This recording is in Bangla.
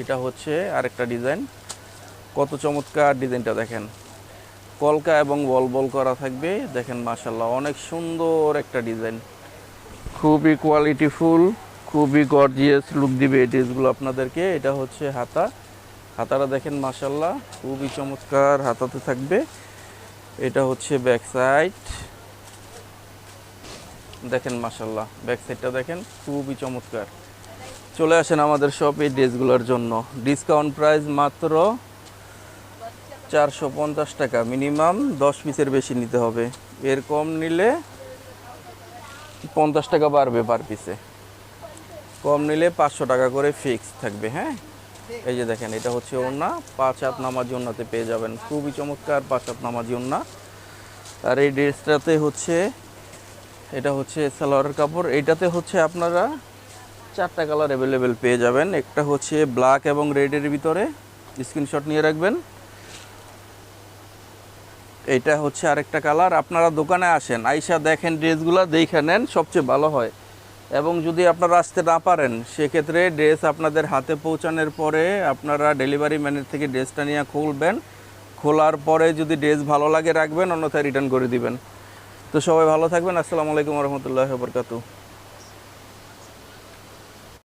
এটা হচ্ছে আরেকটা ডিজাইন, কত চমৎকার ডিজাইনটা দেখেন, কলকা এবং বল বল করা থাকবে। দেখেন মাশাল্লাহ অনেক সুন্দর একটা ডিজাইন, খুবই কোয়ালিটিফুল, খুবই গর্জিয়াস লুক দিবে এই ড্রেসগুলো আপনাদেরকে। এটা হচ্ছে হাতা, হাতাটা দেখেন মাশাল্লাহ খুবই চমৎকার হাতাতে থাকবে। এটা হচ্ছে ব্যাক সাইড, দেখেন মাশাল্লাহ ব্যাক সাইডটা দেখেন খুবই চমৎকার। চলে আসেন আমাদের শপ এই ড্রেসগুলোর জন্য, ডিসকাউন্ট প্রাইস মাত্র 450 টাকা, মিনিমাম 10 পিসের বেশি নিতে হবে, এর কম নিলে 50 টাকা বাড়বে পার পিসে, কম নিলে 500 টাকা করে ফিক্স থাকবে। হ্যাঁ, এই যে দেখেন এটা হচ্ছে ওড়না, 5 হাত নামাজি ওড়নাতে পেয়ে যাবেন, খুবই চমৎকার 5 হাত নামাজি ওড়না। আর এই ড্রেসটাতে হচ্ছে, এটা হচ্ছে সালোয়ারের কাপড়, এইটাতে হচ্ছে আপনারা 4টা কালার অ্যাভেলেবেল পেয়ে যাবেন। একটা হচ্ছে ব্ল্যাক এবং রেডের ভিতরে, স্ক্রিনশট নিয়ে রাখবেন। এইটা হচ্ছে আরেকটা কালার। আপনারা দোকানে আসেন, আইসা দেখেন ড্রেসগুলো দেখে নেন, সবচেয়ে ভালো হয়। এবং যদি আপনারা আসতে না পারেন সেক্ষেত্রে ড্রেস আপনাদের হাতে পৌঁছানোর পরে আপনারা ডেলিভারি ম্যানের থেকে ড্রেসটা নিয়ে খুলবেন, খোলার পরে যদি ড্রেস ভালো লাগে রাখবেন, অন্যথায় রিটার্ন করে দিবেন। তো সবাই ভালো থাকবেন, আসসালামু আলাইকুম রহমতুল্লাহি ওয়া বারাকাতুহু।